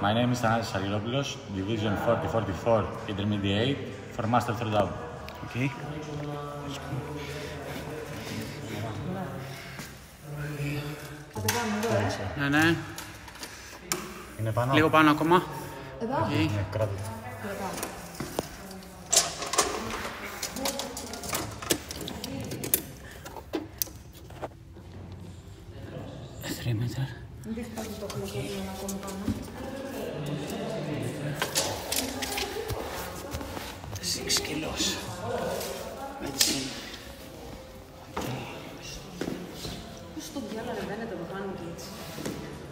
My name is Thanasis Argyropoulos, Division 40-44 Intermediate for Master Throwdown. Okay. Ναι. Είναι πάνω. Λίγο πάνω ακόμα. Εδώ. Okay. Ναι, κράτα. 3 μέτρα. Μην πεις κάτι το χλωκόμενο ακόμα πάνω. 6 κιλός. Έτσι. Πώς το διάλα ρεβαίνετε το πάνω και έτσι.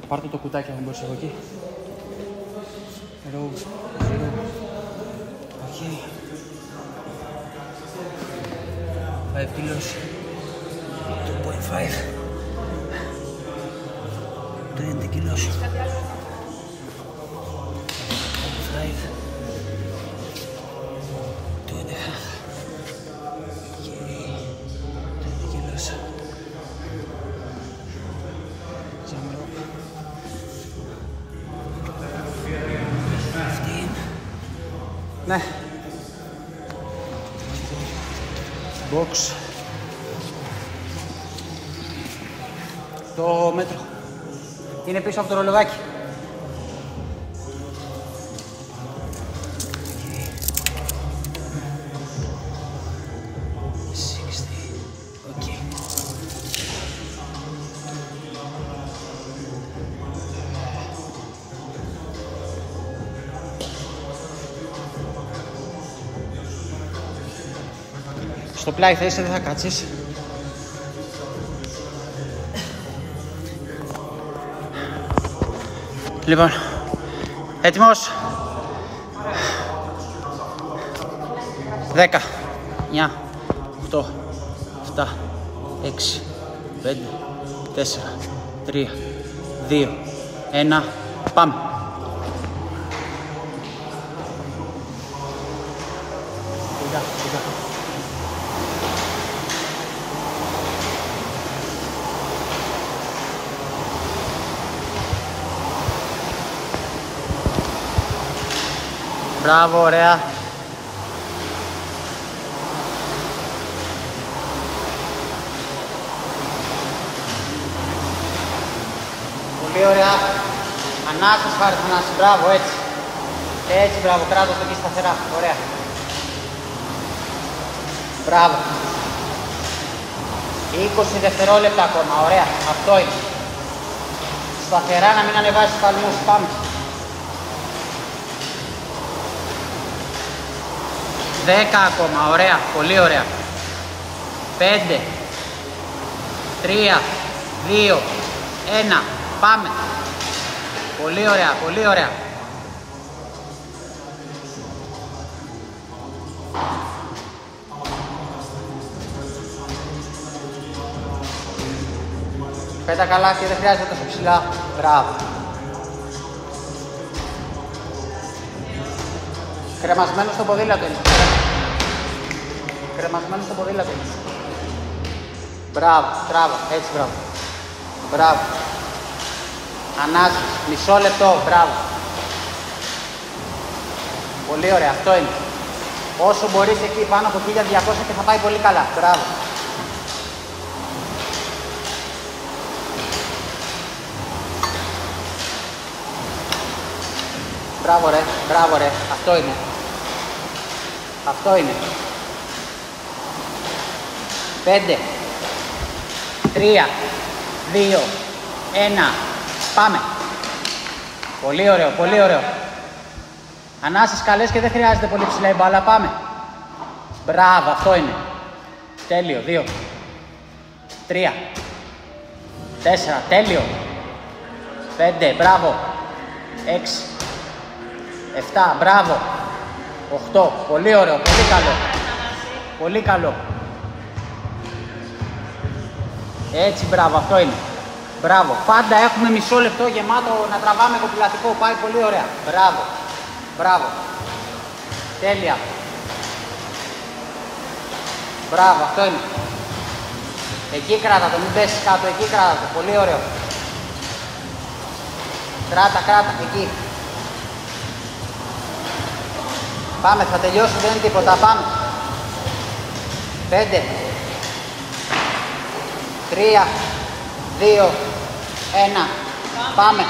Πάρτε το κουτάκι αν μπορείς από εκεί. Εδώ. Οκ. 5 κιλός. 2.5. 20 κιλός. Κάτι άλλο. 5. 2.5. Okay. 20 kilos. Jump rope. 15. Ναι. Box. Το μέτρο. Είναι πίσω από το ρολογάκι. Στο πλάι θα είσαι, δεν θα κάτσεις. Λοιπόν, έτοιμος. 10, 9, 8, 7, 6, 5, 4, 3, 2, 1, πάμε. Σιγά. Μπράβο, ωραία. Πολύ ωραία. Ανάσταση, χάρη Θανάση. Μπράβο, έτσι. Έτσι, μπράβο. Κράτω το εκεί σταθερά. Ωραία. Μπράβο. 20 δευτερόλεπτα ακόμα. Ωραία. Αυτό είναι. Σταθερά να μην ανεβάσεις παλμούς. Πάμε. 10 ακόμα, ωραία, πολύ ωραία. 5, 3, 2, 1, πάμε. Πολύ ωραία, πολύ ωραία. Πέτα καλά και δεν χρειάζεται τόσο ψηλά. Μπράβο. Κρεμασμένο στο ποδήλατο είναι. Κρεμασμένο στο ποδήλατο είναι. Μπράβο, τράβο, έτσι μπράβο. Μπράβο. Ανάσης, μισό λεπτό, μπράβο. Πολύ ωραία, αυτό είναι. Όσο μπορείς εκεί πάνω από 1200 και θα πάει πολύ καλά. Μπράβο. Μπράβο ρε, αυτό είναι. Αυτό είναι. 5, 3, 2, 1, πάμε. Πολύ ωραίο, πολύ ωραίο. Ανάσες καλές και δεν χρειάζεται πολύ ψηλά η μπάλα, πάμε. Μπράβο, αυτό είναι. Τέλειο, 2, 3, 4, τέλειο. 5, μπράβο. 6, 7, μπράβο. 8, πολύ ωραίο, πολύ καλό. Πολύ καλό. Έτσι, μπράβο, αυτό είναι. Μπράβο. Πάντα έχουμε μισό λεπτό γεμάτο να τραβάμε κοπηλατικό. Πάει πολύ ωραία. Μπράβο. Μπράβο. Τέλεια. Μπράβο, αυτό είναι. Εκεί κράτα το, μην πέσεις κάτω, εκεί κράτα το. Πολύ ωραίο. Κράτα, κράτα, εκεί. Πάμε, θα τελειώσει, δεν είναι τίποτα, πάμε. 5, 3, 2, 1, πάμε.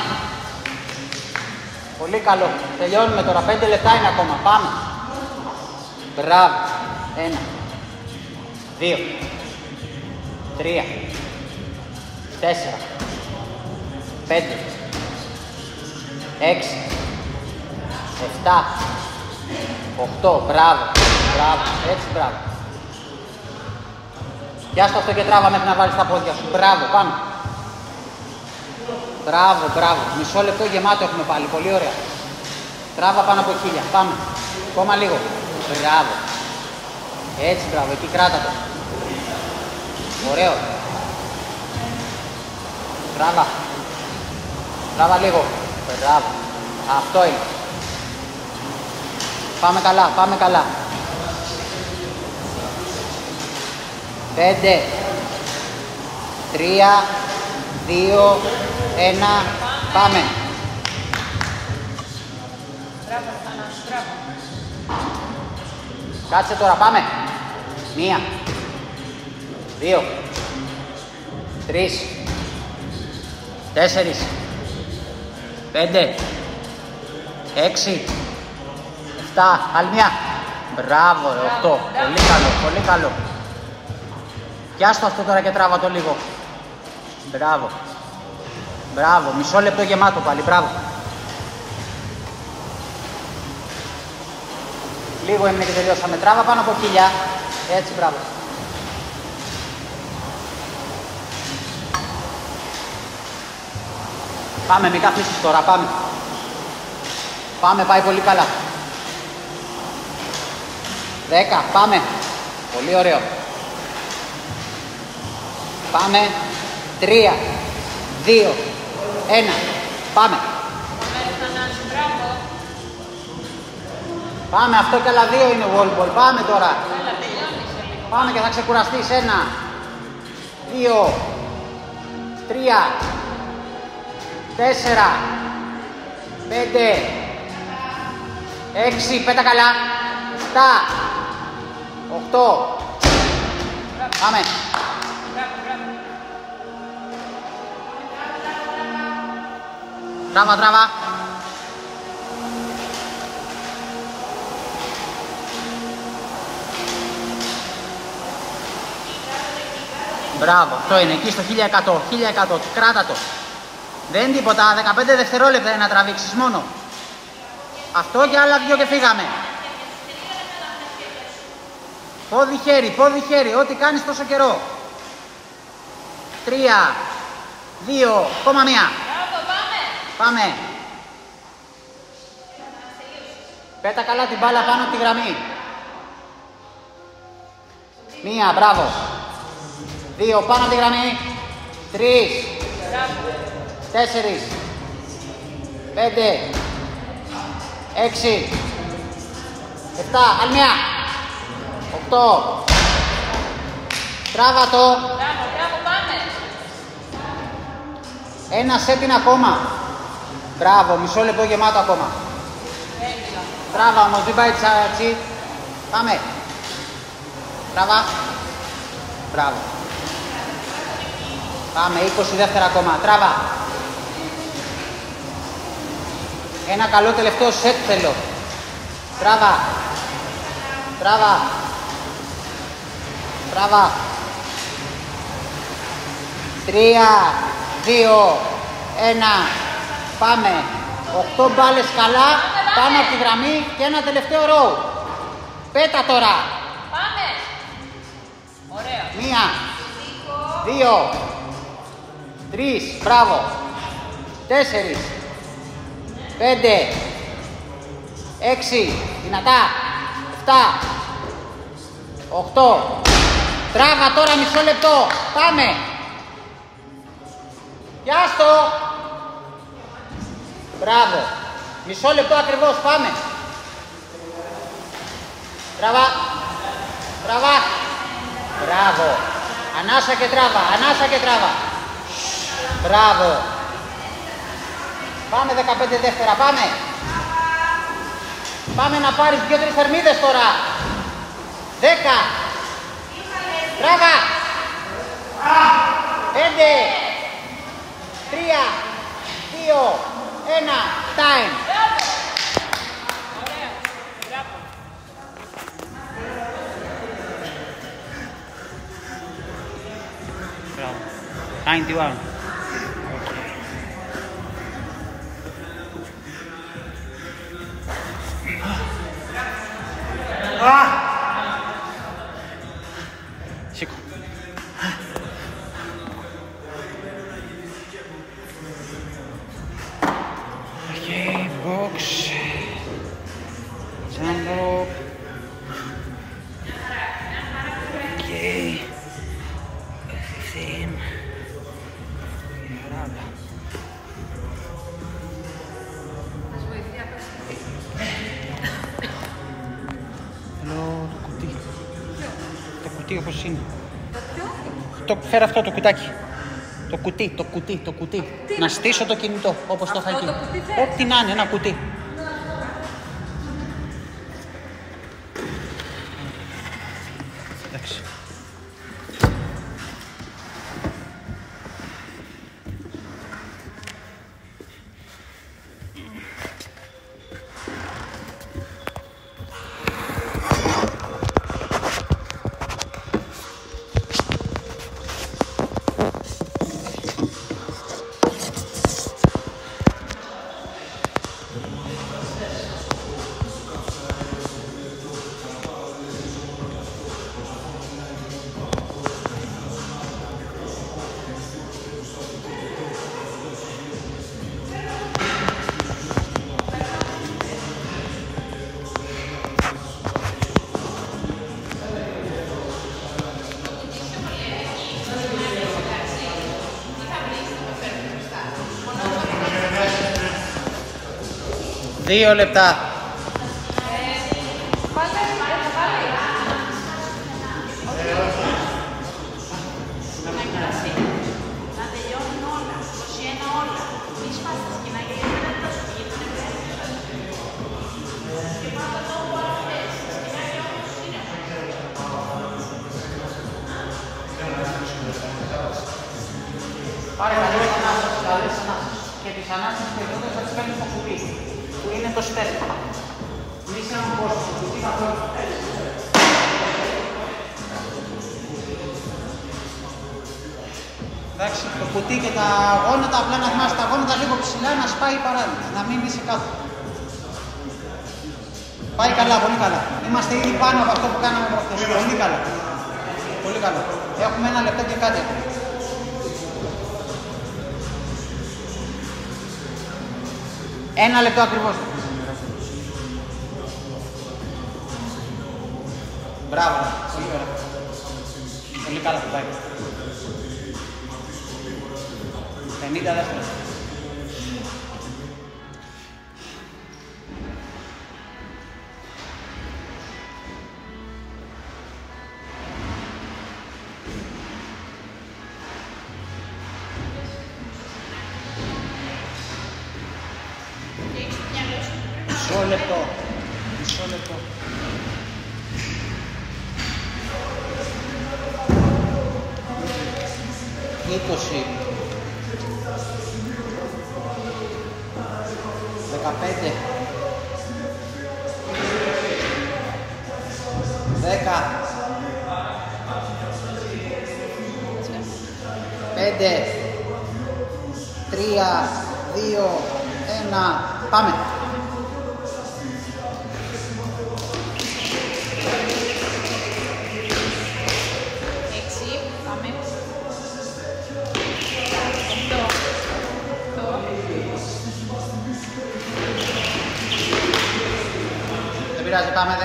Πολύ καλό, τελειώνουμε τώρα, 5 λεπτά είναι ακόμα, πάμε. Μπράβο, 1, 2, 3, 4, 5, 6, 7, 8, μπράβο, μπράβο, έτσι μπράβο. Πιάσ' αυτό και τράβα μέχρι να βάλεις τα πόδια σου, μπράβο, πάμε. Μπράβο, μπράβο, μισό λεπτό γεμάτο έχουμε πάλι, πολύ ωραία. Τράβα πάνω από 1000, πάμε, ακόμα λίγο, μπράβο. Έτσι μπράβο, εκεί κράτα το. Ωραίο. Τράβα. Τράβα λίγο. Μπράβο. Αυτό είναι. Πάμε καλά, πάμε καλά. 5, 3, 2, 1, πάμε. Μπράβο, Θανάση, μπράβο. Κάτσε τώρα, πάμε. 1, 2, 3, 4, 5, 6, 7, άλλη μια. Μπράβο, 8. Πολύ καλό, πολύ καλό. Πιάστο αυτό τώρα και τράβα το λίγο. Μπράβο. Μπράβο, μισό λεπτό γεμάτο πάλι, μπράβο. Λίγο έμεινε και τελειώσαμε. Τράβα πάνω από 1000. Έτσι, μπράβο. Πάμε, μην καθίσεις τώρα, πάμε. Πάμε, πάει πολύ καλά. 10, πάμε. Πολύ ωραίο. Πάμε. 3, 2, 1. Πάμε. Πάμε, αυτό και άλλα 2 είναι wall ball. Πάμε τώρα. Πάμε και θα ξεκουραστείς. 1, 2, 3, 4, 5, 6, πέτα καλά. 7, 8. Πάμε. Τράβα, τράβα. Μπράβο, αυτό είναι εκεί στο 1100, 1100, κράτα το. Δεν είναι τίποτα, 15 δευτερόλεπτα είναι να τραβήξεις μόνο. Αυτό και άλλα 2 και φύγαμε. Πόδι χέρι, ό,τι κάνεις τόσο καιρό. 3, 2, ακόμα 1. Πάμε. Πέτα καλά την μπάλα πάνω από τη γραμμή. 1, μπράβο. 2, πάνω από τη γραμμή. 3, 4, 5, 6, 7, άλλη μια. 8. Τράβα το. Μπράβο, πάμε. Ένα σετ είναι ακόμα. Μπράβο, μισό λεπτό γεμάτο ακόμα. Τράβα όμως, μην πάει έτσι. Πάμε. Τράβα. Μπράβο. Πάμε, 20 δεύτερα ακόμα. Τράβα. Ένα καλό τελευταίο σετ θέλω. Τράβα. Τράβα. Τράβα. 3, 2, 1. Πάμε. 8 μπάλες καλά. Πάνω από τη γραμμή και ένα τελευταίο row. Πέτα τώρα. Πάμε. Ωραία. 1, 2, 3. Μπράβο. 4, 5, 6. Δυνατά. 7, 8. Τράβα τώρα μισό λεπτό. Πάμε. Πιάστο. Μπράβο. Μισό λεπτό ακριβώς. Πάμε. Τραβά. Τραβά. Μπράβο. Ανάσα και τράβα. Ανάσα και τράβα. Μπράβο. Πάμε 15 δεύτερα, πάμε. Πάμε να πάρεις 2-3 θερμίδες τώρα. 10. Μπράβα. 5. 3. 2. 1. Time. Μπράβο. 91. Σήκω. Okay, box. Jump rope. Okay. 15. Μπράβο. Θέλω το κουτί. Το κουτί όπως είναι. Φέρε αυτό το κουτάκι. Το κουτί. Να στήσω το κινητό όπως το είχα εκεί. Ό,τι να είναι, ένα κουτί. Εντάξει. Δύο λεπτά. Πάρε καλές ανάσες. Και τις ανάσες περιόδες θα τις παίρνεις στο κουτί, που είναι το στέλνο. Μη σε έναν κόσμο, το κουτί θα το εντάξει, το κουτί και τα γόνατα, απλά να θυμάσαι τα γόνατα λίγο ψηλά, να σπάει παράλληλα, να μην είσαι κάτω. Πάει καλά, πολύ καλά. Είμαστε ήδη πάνω από αυτό που κάναμε προχθές. Πολύ καλά. Πολύ καλά. Έχουμε 1 λεπτό και κάτι. Ένα λεπτό ακριβώς. Μπράβο. Πολύ ωραία. Πολύ καλά το πάει. 50 δεύτερα. Μισό λεπτό. 20. 15. 10. 5. 3, 2, 1. Πάμε. Δεν πειράζει, πάμε 10.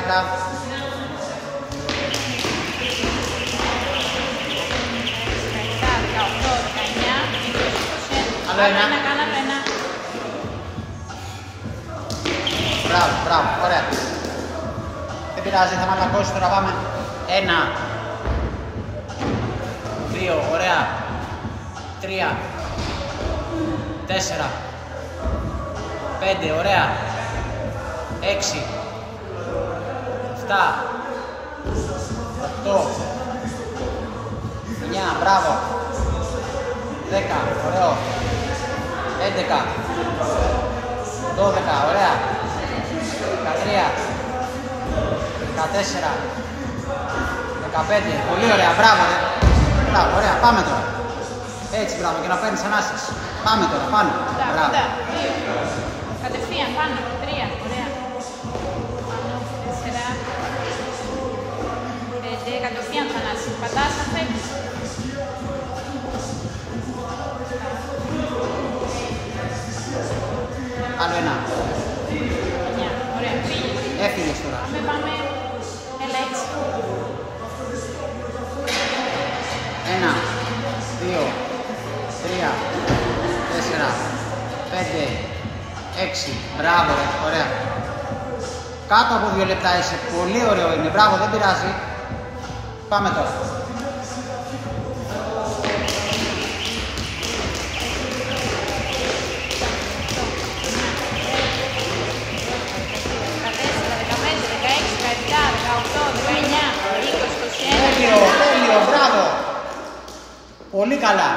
Άλλο ένα. Μπράβο, ωραία. Δεν πειράζει, θα μαλακώσεις τώρα, πάμε. 1, 2, ωραία. 3, 4, 5, ωραία. 6, 7, 8, 9, μπράβο. 10, ωραίο. 11, 12, ωραία. 13, 14, 15, πολύ ωραία, μπράβο. Μπράβο, ωραία, πάμε τώρα. Έτσι, μπράβο, και να παίρνεις ανάσες. Πάμε τώρα, πάνω. Μπράβο. Κατευθείαν, πάνω. 3, ωραία. Πάνω, 4, 5, κατευθείαν Θανάση. Πατάς αν θέλεις. Άλλο ένα. 9, ωραία, φύγε. Έφυγες τώρα. Πάμε. Έλα έτσι. 1, 2, 3, 4, 5, 6. Μπράβο, ρε. Ωραία. Κάτω από 2 λεπτά είσαι. Πολύ ωραίο είναι. Μπράβο, δεν πειράζει. Πάμε τώρα. Τέλειο, μπράβο. Πολύ καλά.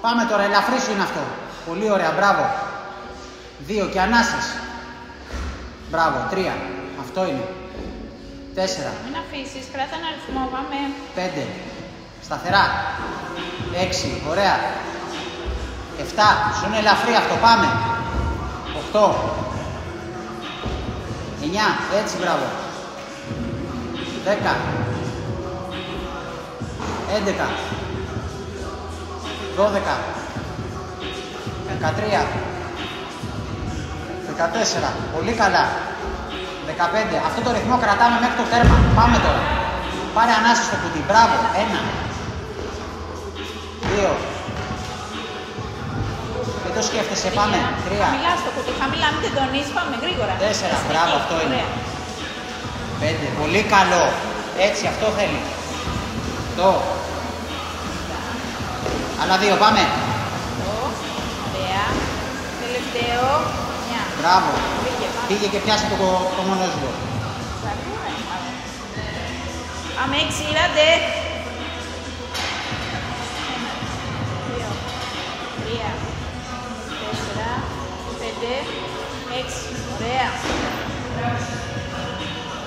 Πάμε τώρα, ελαφρύ σου είναι αυτό. Πολύ ωραία, μπράβο. 2 και ανάσες. Μπράβο, 3. Αυτό είναι. 4. Μην αφήσεις, κράτα ένα αριθμό, πάμε. 5. Σταθερά. 6. Ωραία. 7. Σου είναι ελαφρύ αυτό, πάμε. 8. 9. Έτσι, μπράβο. 10. 11. 12. 13. 14. Πολύ καλά. 15. Αυτό το ρυθμό κρατάμε μέχρι το τέρμα. Πάμε τώρα. Πάρε ανάση στο κουτί. Μπράβο. 1. 2. Δεν το σκέφτεσαι. Πάμε. 3. Χαμηλά στο κουτί. Χαμηλά, μην τεντώνεις. Πάμε γρήγορα. 4. Μπράβο. Αυτό είναι. 5. Πολύ καλό. Έτσι. Αυτό θέλει. 8. Άλλα 2. Πάμε. 8. Ωραία. Τελευταίο. 9. Μπράβο. Πήγε, πάμε. Πήγε και πιάσε το μονόζυγο. Πάμε 6, ράντε. 2, 3, 4, 5, 6. Ωραία.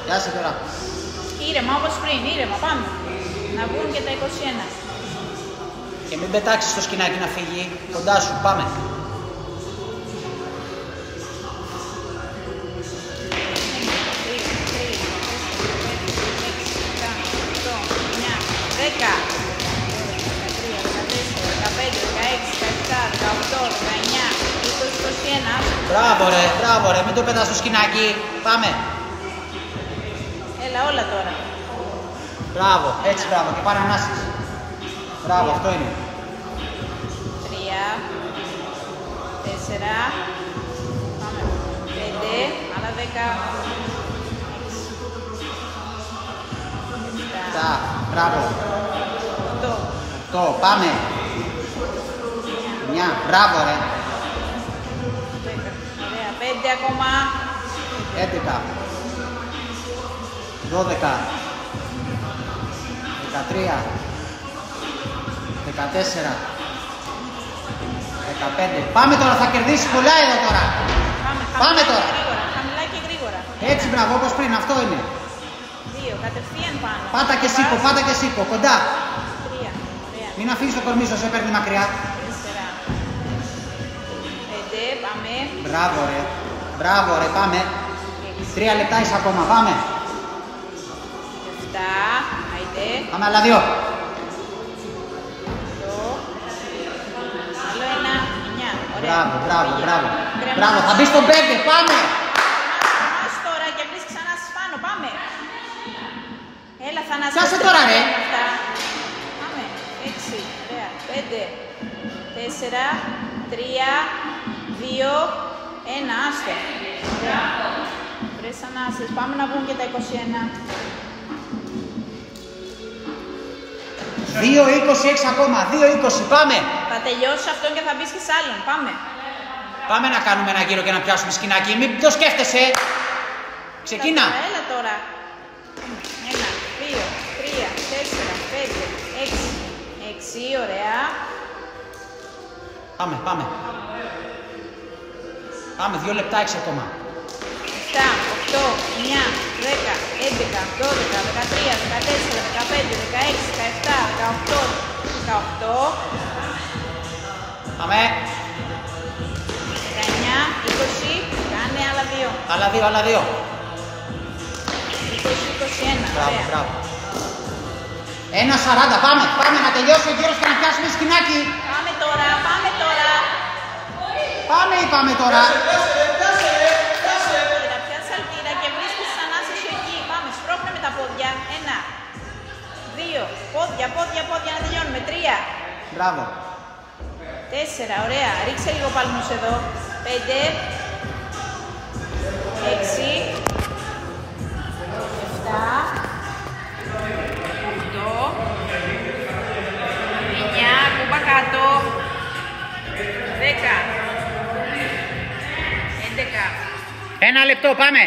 Πιάσε τώρα. Ήρεμα όπως πριν, ήρεμα, πάμε. Να βγουν και τα 21. Και μην πετάξεις το σκηνάκι να φύγει. Κοντά σου. Πάμε. 21. Μπράβο ρε, μην το πετάς στο σκηνάκι. Πάμε. Έλα όλα τώρα. Μπράβο, έτσι μπράβο και πάρε ανάσες. Μπράβο, αυτό είναι. 3, 4, πάμε. 5, άλλα 10. 7, μπράβο. 8. 8, πάμε. 9, μπράβο ρε. 10. Ωραία, 5 ακόμα. 11, 12, 13, 14, 15. Πάμε τώρα, θα κερδίσεις πολλά εδώ τώρα. Πάμε τώρα. Γρήγορα, χαμηλά και γρήγορα. Έτσι μπράβο, όπως πριν, αυτό είναι. 2, κατευθείαν πάνω. Πάτα και σήκω, πάτα και σήκω, κοντά. 3, ωραία. Μην αφήσεις το κορμί σου, σε παίρνει μακριά. 4, 5, πάμε. Μπράβο ρε, πάμε. 3 λεπτά είσαι ακόμα, πάμε. 7, άιντε. Πάμε άλλα 2. 8, άλλο 1, 9. Ωραία. Μπράβο. Μπράβο, θα μπει στον 5, πάμε. Ας τώρα και βρεις ξανά στις πάνω, πάμε. Έλα Θανάση. Πιάσε τώρα, ρε. Αυτά. Πάμε. 6, ωραία. 5, 4, 3, 2, 1, άστο. Ωραία. Βρες ανάσες. Πάμε να βγουν και τα 21. 2-26 ακόμα, 2-20, πάμε. Θα τελειώσει αυτό και θα μπεις και σ' άλλον. Πάμε. Πάμε να κάνουμε ένα γύρο και να πιάσουμε σκηνάκι. Μην το σκέφτεσαι. Ξεκίνα. Έλα τώρα. 1, 2, 3, 4, 5, 6. 6, ωραία. Πάμε, πάμε. Πάμε, 2 λεπτά, 6 ακόμα. 7, 8, 9, 10, 11, 12, 13, 14, 15, 16, 17, 18, 18. Πάμε. 19, 20, κάνε άλλα 2. Άλλα 2, άλλα 2. 20, 21, Μπράβο, ωραία. μπράβο. 1,40, πάμε, πάμε να τελειώσει ο γύρος και να πιάσουμε σκηνάκι. Πάμε τώρα, πάμε τώρα. Πάμε, είπαμε τώρα. Πιάσε αλτήρα και βρίσκεις τις ανάσες σου εκεί. Πάμε, σπρώχνε με τα πόδια. 1, 2, πόδια, πόδια, πόδια, να τελειώνουμε. 3, Μπράβο. 4, ωραία. Ρίξε λίγο παλμούς εδώ. 5, 6, 7, 8, 9, κούμπα κάτω. 10, 11, 1 λεπτό, πάμε.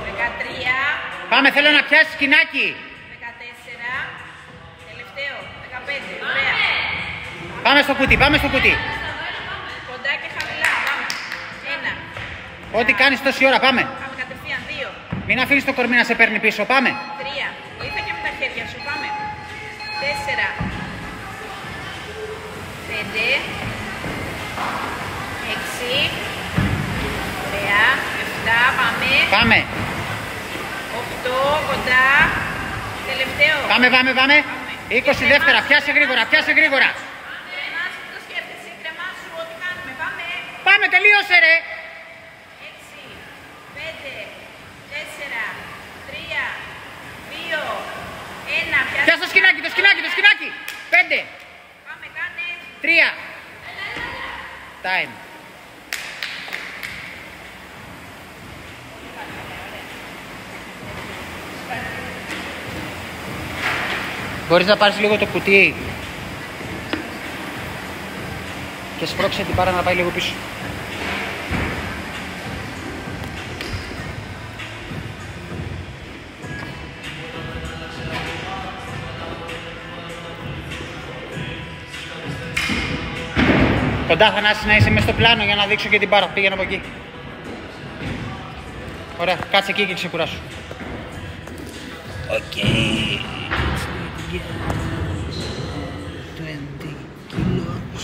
13, Πάμε, θέλω να πιάσεις σκηνάκι. 14, τελευταίο, 15, ωραία. Πάμε στο κουτί, πάμε στο κουτί. Κοντά και χαμηλά, πάμε. 1, Ό,τι κάνεις τόση ώρα, πάμε. πάμε κατευθείαν, 2, Μην αφήνεις το κορμί να σε παίρνει πίσω, πάμε. 3, βοήθα και με τα χέρια σου, πάμε. 4, 5, 6, ωραία, 7, πάμε. Πάμε, 8, κοντά, τελευταίο. πάμε, πάμε, πάμε. 20 δεύτερα, πιάσε γρήγορα, πιάσε γρήγορα. Κρεμάσου, το σκέφτεσαι, κρεμάσου, ό,τι κάνουμε, πάμε. Πάμε, τελείωσε ρε. 6, 5, 4, 3, 2, 1, Πιάσε το σκηνάκι, το σκηνάκι, το σκηνάκι. 5, Πάμε, κάνε. 3. Time. Μπορείς να πάρεις λίγο το κουτί και σπρώξε την πάρα να πάει λίγο πίσω. Κοντά Θανάση να είσαι μες στο πλάνο για να δείξω και την πάρα. Πήγαινε από εκεί. Ωραία, κάτσε εκεί και ξεκουράσου. Οκ. 20 kilos, 2.5, 5 kilos,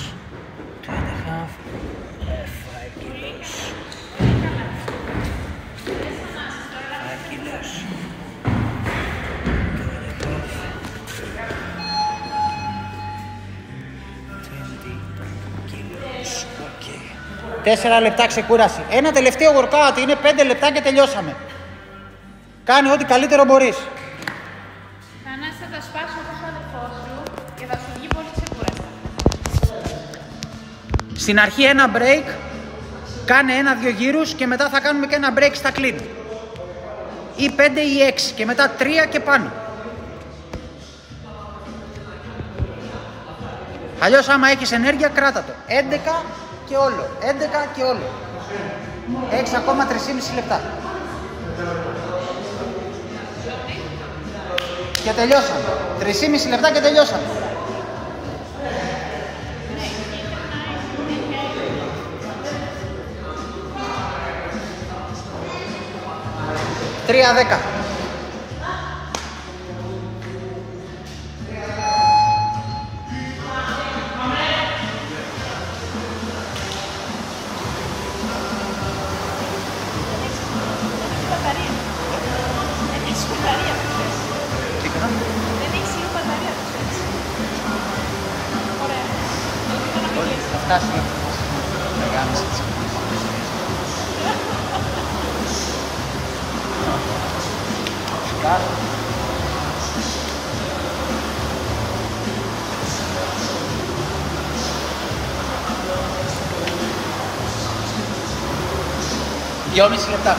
5 kilos, 4 λεπτά ξεκούραση. Ένα τελευταίο workout είναι 5 λεπτά και τελειώσαμε. Κάνε ό,τι καλύτερο μπορείς. Θανάση, θα τα σπάσω όπως ο αδερφός σου και θα σου βγει πολύ ξεκούραστα. Στην αρχή ένα break, κάνε 1-2 γύρους και μετά θα κάνουμε και ένα break στα clean. Ή 5 ή 6 και μετά 3 και πάνω. Αλλιώς άμα έχεις ενέργεια κράτα το. 11 και όλο. 11 και όλο. Έχεις ακόμα 3,5 λεπτά. Και τελειώσαμε. 3,5 λεπτά και τελειώσαμε. Τρία 10. Δυόμιση λεπτά.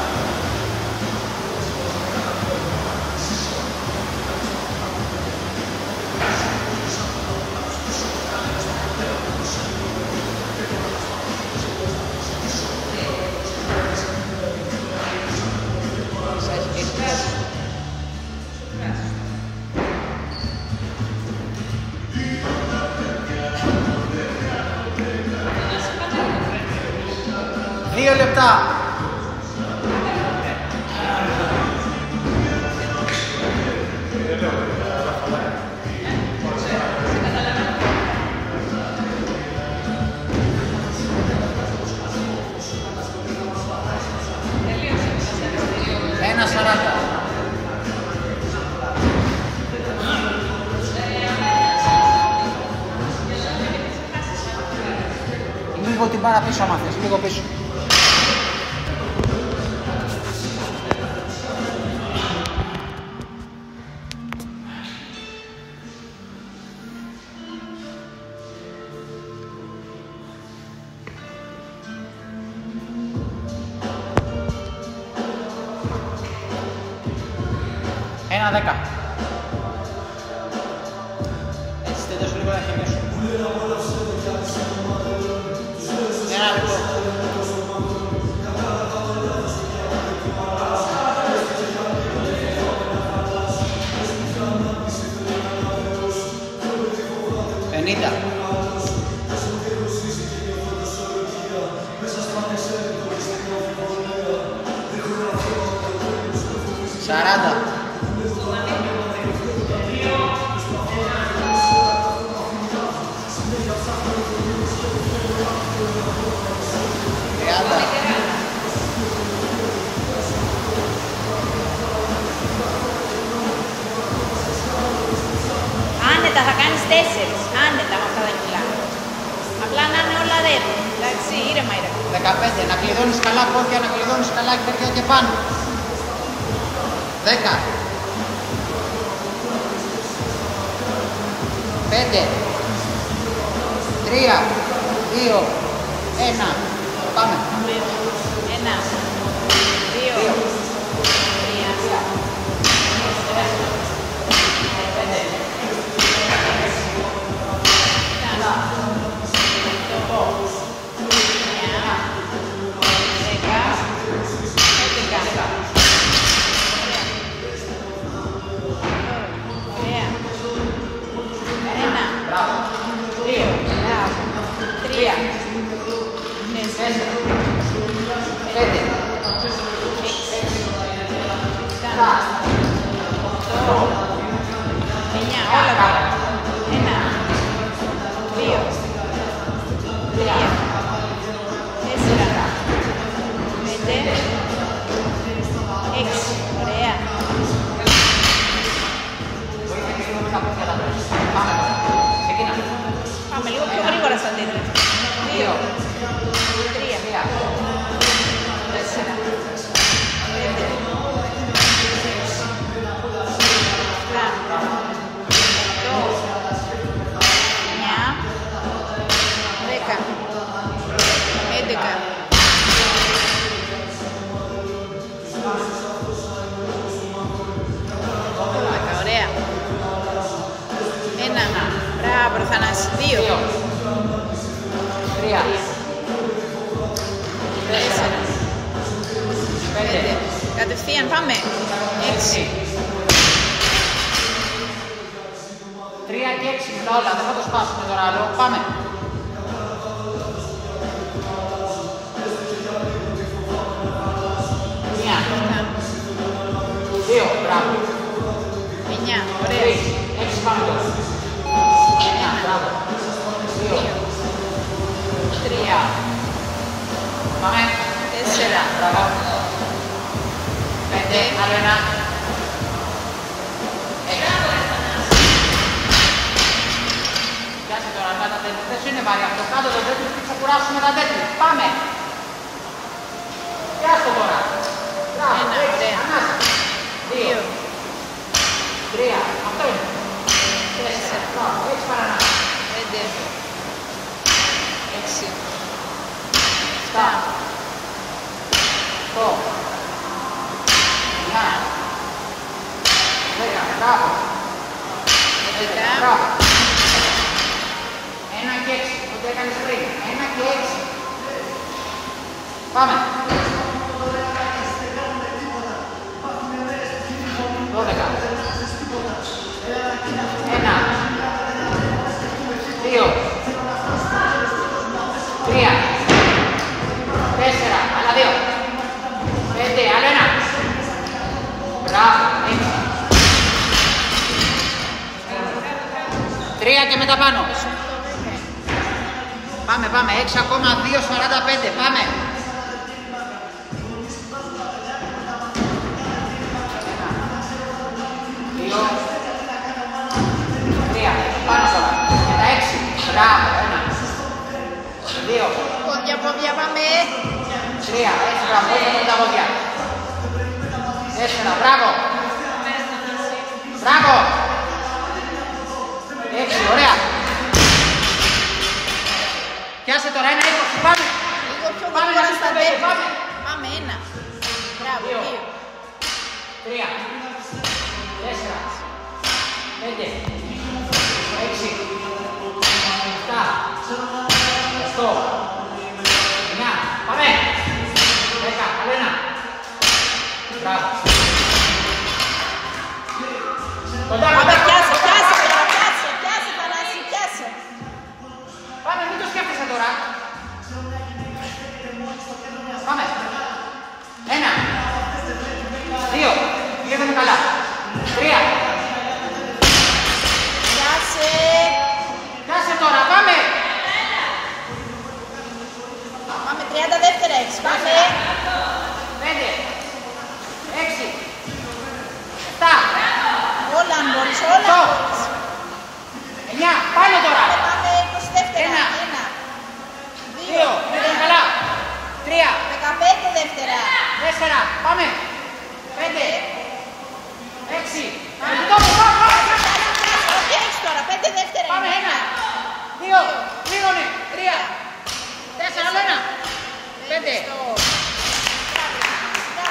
2 λεπτά. Ένα 40. Λίγο την πάρα πίσω άμα θες, λίγο πίσω. Ένα 10. Έτσι τελειώσω λίγο να χυμίσω. Ένα λεπτό. Πενήντα. 40. 30. Άνετα, θα κάνεις 4. Άνετα με αυτά τα κιλά. Απλά να είναι όλα ρεύμα. Εντάξει, ήρεμα. 15. Να κλειδώνεις καλά πόδια, να κλειδώνεις καλά χέρια και πάνω. 10. 5. 3. 2. 1. Πάμε. 1, 2, Πάμε λίγο πιο γρήγορα σαν τέτοια. 2, 3, 4, 5, Μπράβο, Θανάση. 2, 3, 4, 5. Κατευθείαν πάμε. 6. 3 και 6 όλα, δεν θα το σπάσουμε τώρα άλλο. Πάμε. Μια. 2, μπράβο. 9, ωραία. 6, πάμε τώρα. 9, μπράβο. 2, 3. Πάμε. 4, μπράβο. 5, άλλο ένα. 6. Πιάσε τώρα τα τέτοια. Δεν σου είναι βαρύ αυτό. Κάτω το τέτοιο και ξεκουράσουμε τα τέτοια. Πάμε. Πιάσε το τώρα. Μπράβο. 6, ανάσα. 2, 3. Αυτό είναι. 4, μπράβο. 6 παρανά. 5, 6, 7, 8, 9, 10, μπράβο. 11, Μπράβο. 1 και 6, ό,τι έκανες πριν. 1 και 6. Πάμε. 12. 1, 2, 3, 4, Μπράβο, 6. 3 και μετά πάνω. Πάμε, πάμε, 6 ακόμα, 2.45, πάμε. 2, 3, πάνω τώρα, και τα 6, μπράβο, 1, 2. Πόδια, πόδια, πάμε. 3, έτσι μπράβο, όχι με τα πόδια. 4, μπράβο. Μπράβο. 6, ωραία. Πιάσε τώρα, 1-20, πάμε. Λίγο πιο Πάμε γρήγορα να στα πάμε, τέτοια. πάμε. Πάμε, 1. Μπράβο, 2, 2. 3, 4, 5, 6, 7, 8, 9, πάμε. 10, άλλο 1. Μπράβο. Κοντά, Πάμε, κοντά, πιάσε, κοντά, πιάσε πάμε. τώρα, πιάσε, πιάσε, Θανάση, πιάσε. Πάμε, μην το σκέφτεσαι τώρα. Πάμε. 1, 2, πήγαμε καλά. 3. Πιάσε. Κάσε τώρα, πάμε. Πάμε, 30 δεύτερα έχεις. Πάμε. 5, 6, 7, Όλα αν μπορείς, όλα αν μπορείς. 9, πάνω τώρα. Πάμε, 20 δεύτερα. 1, 1, 2, 2, πήγαμε καλά. 3, 15 δεύτερα. 4, πάμε. 5, 6, πάμε, πάμε, πάμε. Όχι, έχεις τώρα, 5 δεύτερα. Πάμε, είναι. 1, 2, λίγωνε, 3, 4, άλλο 1, 5. Στο- Μπράβο, μπράβο.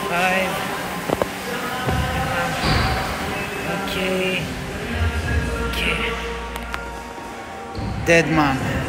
Five. Okay. Dead man.